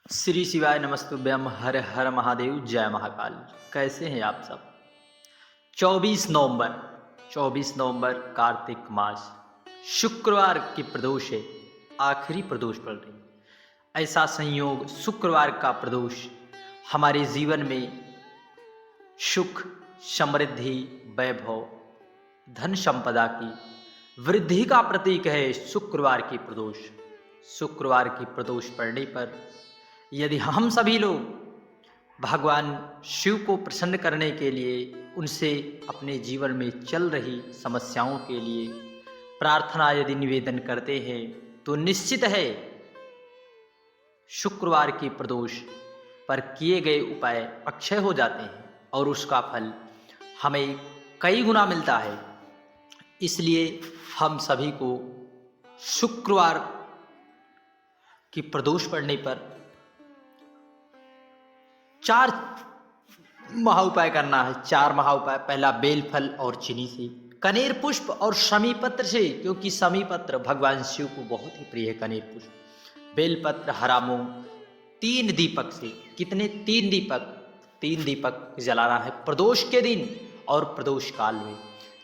श्री शिवाय नमस्तुभ्यम हर हर महादेव जय महाकाल। कैसे हैं आप सब। 24 नवंबर 24 नवंबर कार्तिक मास शुक्रवार की प्रदोष है। आखिरी प्रदोष पड़ रही। ऐसा संयोग शुक्रवार का प्रदोष हमारे जीवन में सुख, समृद्धि, वैभव, धन संपदा की वृद्धि का प्रतीक है। शुक्रवार की प्रदोष, शुक्रवार की प्रदोष पड़ने पर यदि हम सभी लोग भगवान शिव को प्रसन्न करने के लिए उनसे अपने जीवन में चल रही समस्याओं के लिए प्रार्थना यदि निवेदन करते हैं तो निश्चित है शुक्रवार की प्रदोष पर किए गए उपाय अक्षय हो जाते हैं और उसका फल हमें कई गुना मिलता है। इसलिए हम सभी को शुक्रवार की प्रदोष पड़ने पर 4 महा उपाय करना है। 4 महा उपाय। पहला बेल फल और चीनी से, कनेर पुष्प और शमी पत्र से, क्योंकि शमी पत्र भगवान शिव को बहुत ही प्रिय है। कनेर पुष्प, बेल पत्र, हरा मूंग, 3 दीपक से। कितने? 3 दीपक। 3 दीपक जलाना है प्रदोष के दिन और प्रदोष काल में।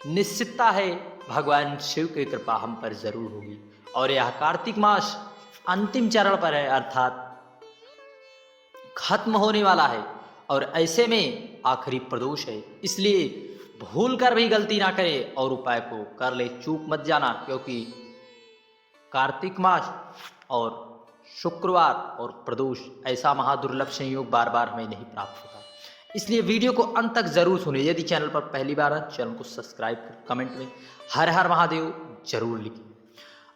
निश्चितता है भगवान शिव की कृपा हम पर जरूर होगी। और यह कार्तिक मास अंतिम चरण पर है, अर्थात खत्म होने वाला है और ऐसे में आखिरी प्रदोष है। इसलिए भूल कर भी गलती ना करें और उपाय को कर ले। चूक मत जाना, क्योंकि कार्तिक मास और शुक्रवार और प्रदोष ऐसा महादुर्लभ संयोग बार बार हमें नहीं प्राप्त होता। इसलिए वीडियो को अंत तक जरूर सुनिए। यदि चैनल पर पहली बार है, चैनल को सब्सक्राइब कर कमेंट में हर हर महादेव जरूर लिखिए।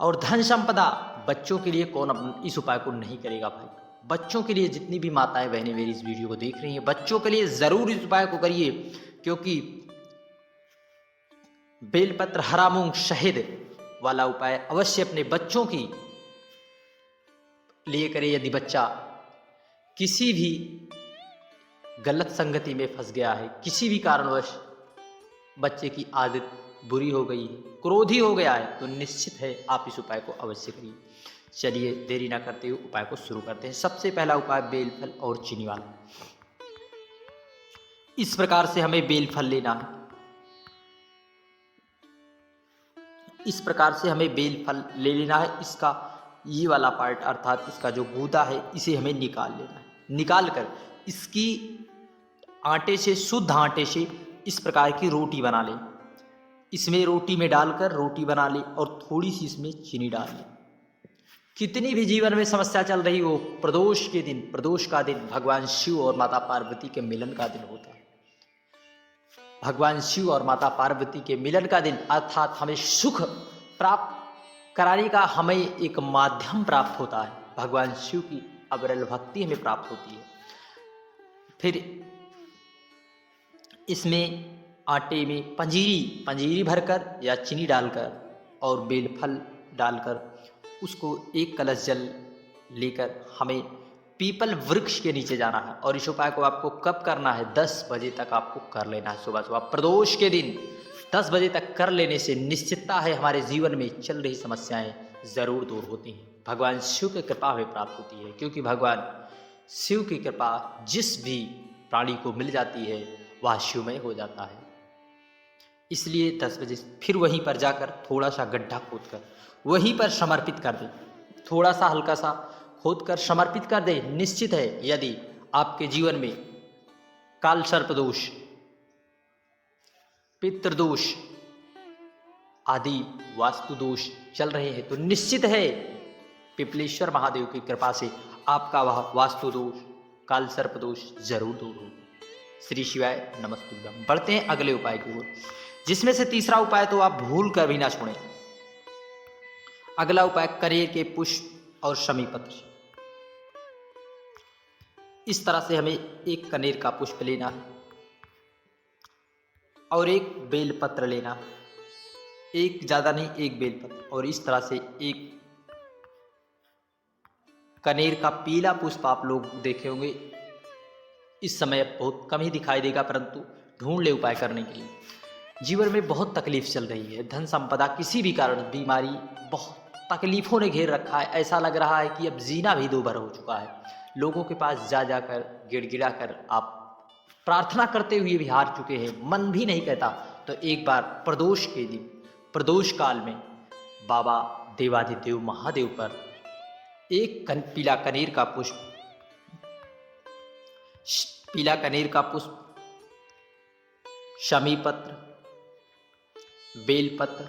और धन संपदा, बच्चों के लिए कौन इस उपाय को नहीं करेगा भाई। बच्चों के लिए जितनी भी माताएं बहनें मेरी इस वीडियो को देख रही हैं, बच्चों के लिए जरूर इस उपाय को करिए, क्योंकि बेलपत्र, हरा मूंग, शहद वाला उपाय अवश्य अपने बच्चों की लिए करें। यदि बच्चा किसी भी गलत संगति में फंस गया है, किसी भी कारणवश बच्चे की आदत बुरी हो गई है, क्रोधी हो गया है, तो निश्चित है आप इस उपाय को अवश्य करिए। चलिए देरी ना करते हुए उपाय को शुरू करते हैं। सबसे पहला उपाय बेल फल और चीनी वाला। इस प्रकार से हमें बेल फल लेना है। इस प्रकार से हमें बेल फल ले लेना है। इसका ये वाला पार्ट, अर्थात इसका जो गूदा है, इसे हमें निकाल लेना है। निकाल कर इसकी आटे से, शुद्ध आटे से इस प्रकार की रोटी बना लें। इसमें रोटी में डालकर रोटी बना लें और थोड़ी सी इसमें चीनी डाल लें। कितनी भी जीवन में समस्या चल रही हो, प्रदोष के दिन, प्रदोष का दिन भगवान शिव और माता पार्वती के मिलन का दिन होता है। भगवान शिव और माता पार्वती के मिलन का दिन, अर्थात हमें सुख प्राप्त कराने का हमें एक माध्यम प्राप्त होता है। भगवान शिव की अविरल भक्ति हमें प्राप्त होती है। फिर इसमें आटे में पंजीरी भरकर या चीनी डालकर और बेलफल डालकर उसको 1 कलश जल लेकर हमें पीपल वृक्ष के नीचे जाना है। और इस उपाय को आपको कब करना है? 10 बजे तक आपको कर लेना है। सुबह सुबह प्रदोष के दिन 10 बजे तक कर लेने से निश्चितता है हमारे जीवन में चल रही समस्याएं जरूर दूर होती हैं। भगवान शिव की कृपा हमें प्राप्त होती है, क्योंकि भगवान शिव की कृपा जिस भी प्राणी को मिल जाती है वह शिवमय हो जाता है। इसलिए 10 बजे फिर वहीं पर जाकर थोड़ा सा गड्ढा खोदकर वहीं पर समर्पित कर दे। थोड़ा सा हल्का सा खोदकर समर्पित कर दे। निश्चित है यदि आपके जीवन में काल सर्प दोष, पितृदोष आदि वास्तु दोष चल रहे हैं, तो निश्चित है पिपलेश्वर महादेव की कृपा से आपका वह वास्तु दोष, काल सर्प दोष जरूर दूर हो। श्री शिवाय नमस्तुभ्यम। बढ़ते हैं अगले उपाय की ओर, जिसमें से तीसरा उपाय तो आप भूल कर भी ना छोड़ें। अगला उपाय कनेर के पुष्प और शमी पत्र से। इस तरह से हमें 1 कनेर का पुष्प लेना है और 1 बेल पत्र लेना है। 1 ज्यादा नहीं, 1 बेल पत्र। और इस तरह से 1 कनेर का पीला पुष्प आप लोग देखे होंगे, इस समय बहुत कम ही दिखाई देगा, परंतु ढूंढ ले उपाय करने के लिए। जीवन में बहुत तकलीफ चल रही है, धन संपदा, किसी भी कारण बीमारी, बहुत तकलीफों ने घेर रखा है। ऐसा लग रहा है कि अब जीना भी 2 बार हो चुका है, लोगों के पास जा जाकर गिड़गिड़ा कर आप प्रार्थना करते हुए भी हार चुके हैं, मन भी नहीं कहता, तो एक बार प्रदोष के दिन, प्रदोष काल में बाबा देवाधिदेव महादेव पर एक पीला कनेर का पुष्प, पीला कनेर का पुष्प, शमी पत्र, बेलपत्र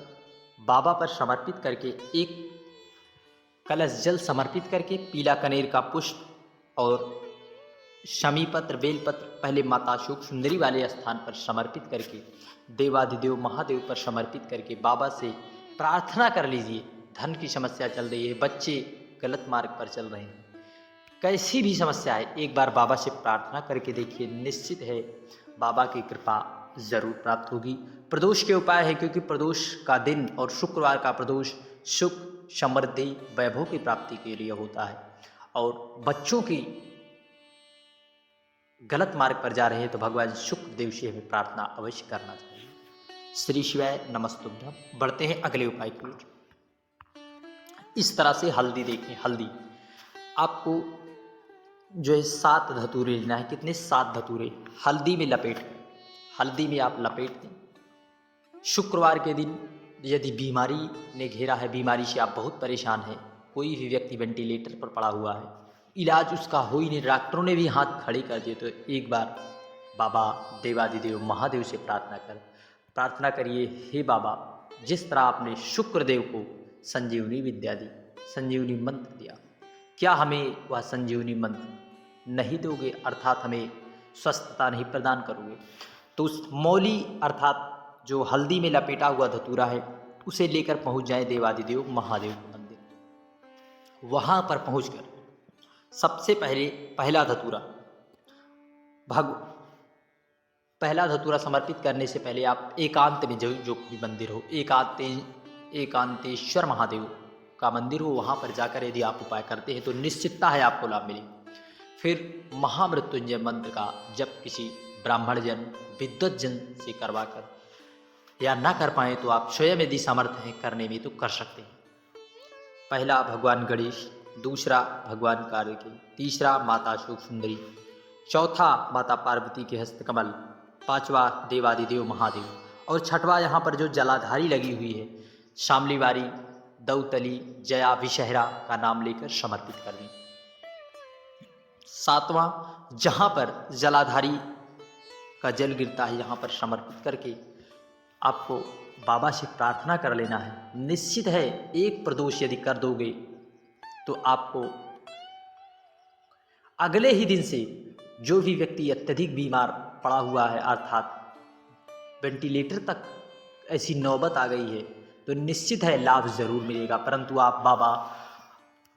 बाबा पर समर्पित करके, एक कलश जल समर्पित करके पीला कनेर का पुष्प और शमी पत्र, बेलपत्र पहले माता शुक सुंदरी वाले स्थान पर समर्पित करके, देवाधिदेव महादेव पर समर्पित करके बाबा से प्रार्थना कर लीजिए। धन की समस्या चल रही है, बच्चे गलत मार्ग पर चल रहे हैं, कैसी भी समस्या है, एक बार बाबा से प्रार्थना करके देखिए, निश्चित है बाबा की कृपा जरूर प्राप्त होगी। प्रदोष के उपाय है, क्योंकि प्रदोष का दिन और शुक्रवार का प्रदोष सुख, समृद्धि, वैभव की प्राप्ति के लिए होता है। और बच्चों की गलत मार्ग पर जा रहे हैं तो भगवान शुक्रदेव से हमें प्रार्थना अवश्य करना चाहिए। श्री शिवाय नमस्तुभ्यम। बढ़ते हैं अगले उपाय की ओर। इस तरह से हल्दी देखें, हल्दी आपको जो है 7 धतूरे लेना है। कितने? 7 धतूरे हल्दी में लपेट, हल्दी में आप लपेट दें। शुक्रवार के दिन यदि बीमारी ने घेरा है, बीमारी से आप बहुत परेशान हैं, कोई भी व्यक्ति वेंटिलेटर पर पड़ा हुआ है, इलाज उसका हो ही नहीं, डॉक्टरों ने भी हाथ खड़े कर दिए, तो एक बार बाबा देवाधिदेव महादेव से प्रार्थना करिए, हे बाबा, जिस तरह आपने शुक्रदेव को संजीवनी विद्या दी, संजीवनी मंत्र दिया, क्या हमें वह संजीवनी मंत्र नहीं दोगे, अर्थात हमें स्वस्थता नहीं प्रदान करोगे? तो उस मौली अर्थात जो हल्दी में लपेटा हुआ धतूरा है, उसे लेकर पहुंच जाए देवाधिदेव महादेव के मंदिर। वहां पर पहुंचकर सबसे पहले पहला धतूरा समर्पित करने से पहले आप एकांत में, जो भी मंदिर हो, एकांतेश्वर महादेव का मंदिर हो, वहाँ पर जाकर यदि आप उपाय करते हैं तो निश्चितता है आपको लाभ मिलेगा। फिर महामृत्युंजय मंत्र का जब किसी ब्राह्मण जन, विद्वत जन से करवाकर, या ना कर पाए तो आप स्वयं यदि समर्थ हैं करने में तो कर सकते हैं। पहला भगवान गणेश, दूसरा भगवान कार्तिकेय, तीसरा माता शुक सुंदरी, चौथा माता पार्वती के हस्तकमल, पांचवा देवाधिदेव महादेव, और छठवां यहाँ पर जो जलाधारी लगी हुई है, शामलीवारी, दौतली, जया, विषहरा का नाम लेकर समर्पित कर दें। सातवां जहाँ पर जलाधारी का जल गिरता है, यहाँ पर समर्पित करके आपको बाबा से प्रार्थना कर लेना है। निश्चित है एक प्रदोष यदि कर दोगे तो आपको अगले ही दिन से, जो भी व्यक्ति अत्यधिक बीमार पड़ा हुआ है, अर्थात वेंटिलेटर तक ऐसी नौबत आ गई है, तो निश्चित है लाभ जरूर मिलेगा। परंतु आप बाबा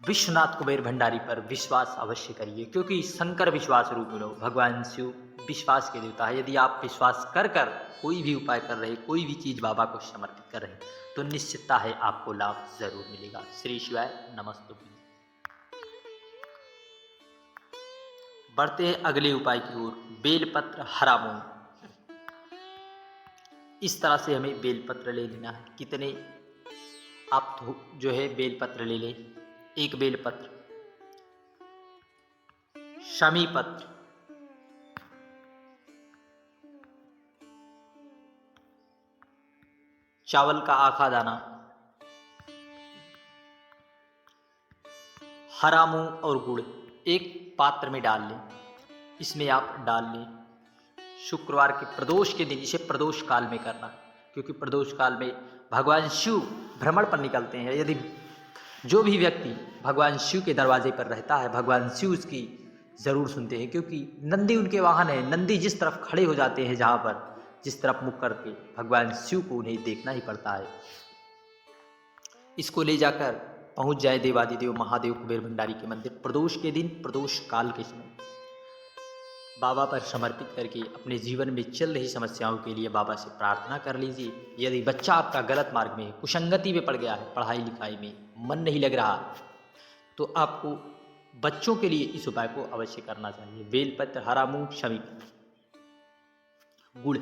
विश्वनाथ कुबेर भंडारी पर विश्वास अवश्य करिए, क्योंकि शंकर विश्वास रूप में भगवान शिव विश्वास के देवता है। यदि आप विश्वास कर कर कोई भी उपाय कर रहे, कोई भी चीज़ बाबा को समर्पित कर रहे, तो निश्चितता है आपको लाभ जरूर मिलेगा। श्री शिवाय नमस्तुभ्यम। बढ़ते हैं अगले उपाय की ओर। बेलपत्र, हरा मूंग। इस तरह से हमें बेलपत्र ले लेना है। कितने? आप जो है बेलपत्र ले लें। एक बेलपत्र, शमी पत्र, चावल का आखा दाना, हरा मूंग और गुड़ एक पात्र में डाल लें। इसमें आप डाल लें। शुक्रवार के प्रदोष के दिन, इसे प्रदोष काल में करना, क्योंकि प्रदोष काल में भगवान शिव भ्रमण पर निकलते हैं। यदि जो भी व्यक्ति भगवान शिव के दरवाजे पर रहता है, भगवान शिव उसकी जरूर सुनते हैं, क्योंकि नंदी उनके वाहन है। नंदी जिस तरफ खड़े हो जाते हैं, जहाँ पर जिस तरफ मुख करके, भगवान शिव को उन्हें देखना ही पड़ता है। इसको ले जाकर पहुंच जाए देवाधिदेव महादेव कुबेर भंडारी के मंदिर। प्रदोष के दिन, प्रदोष काल के समय बाबा पर समर्पित करके अपने जीवन में चल रही समस्याओं के लिए बाबा से प्रार्थना कर लीजिए। यदि बच्चा आपका गलत मार्ग में, कुसंगति में पड़ गया है, पढ़ाई लिखाई में मन नहीं लग रहा, तो आपको बच्चों के लिए इस उपाय को अवश्य करना चाहिए। बेलपत्र, हरा मूंग, शमी पत्र, गुड़,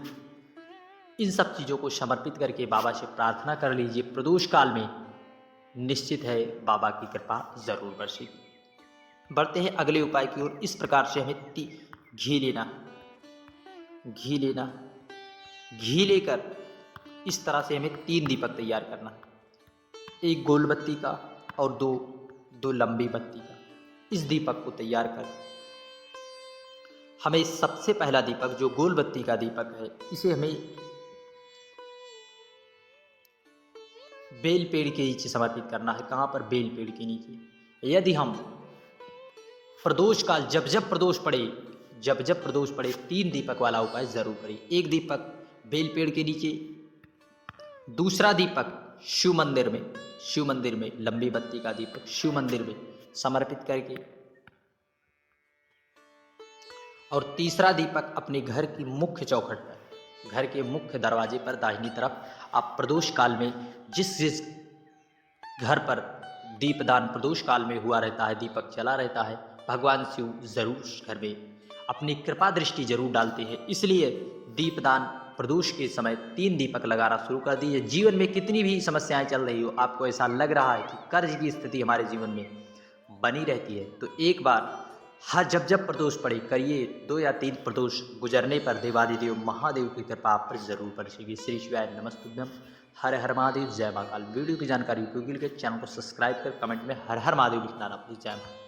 इन सब चीज़ों को समर्पित करके बाबा से प्रार्थना कर लीजिए। प्रदोष काल में निश्चित है बाबा की कृपा जरूर बरसेगी। बढ़ते हैं अगले उपाय की ओर। इस प्रकार से हमें घी लेना, घी लेना, घी लेकर इस तरह से हमें 3 दीपक तैयार करना है, एक गोल बत्ती का और दो लंबी बत्ती का। इस दीपक को तैयार कर हमें सबसे पहला दीपक जो गोल बत्ती का दीपक है, इसे हमें बेल पेड़ के नीचे समर्पित करना है। कहाँ पर? बेल पेड़ के नीचे। यदि हम प्रदोष काल जब जब प्रदोष पड़े 3 दीपक वाला उपाय जरूर करें। एक दीपक बेल पेड़ के नीचे, दूसरा दीपक शिव मंदिर में लंबी बत्ती का दीपक शिव मंदिर में समर्पित करके, और तीसरा दीपक अपने घर की मुख्य चौखट पर, घर के मुख्य दरवाजे पर दाहिनी तरफ। आप प्रदोष काल में जिस घर पर दीपदान प्रदोष काल में हुआ रहता है, दीपक चला रहता है, भगवान शिव जरूर उस घर में अपनी कृपा दृष्टि जरूर डालते हैं। इसलिए दीपदान प्रदोष के समय 3 दीपक लगाना शुरू कर दीजिए। जीवन में कितनी भी समस्याएं चल रही हो, आपको ऐसा लग रहा है कि कर्ज की स्थिति हमारे जीवन में बनी रहती है, तो एक बार हर जब प्रदोष पड़े करिए। 2 या 3 प्रदोष गुजरने पर देवादिदेव महादेव की कृपा आप पर जरूर बरसेगी। श्री शिवाय नमस्तुभ्यम। हर हर महादेव, जय महाकाल। वीडियो की जानकारी उपयोगी लगे चैनल को सब्सक्राइब कर कमेंट में हर हर महादेव लिखना ना भूलिए। जय महाकाल।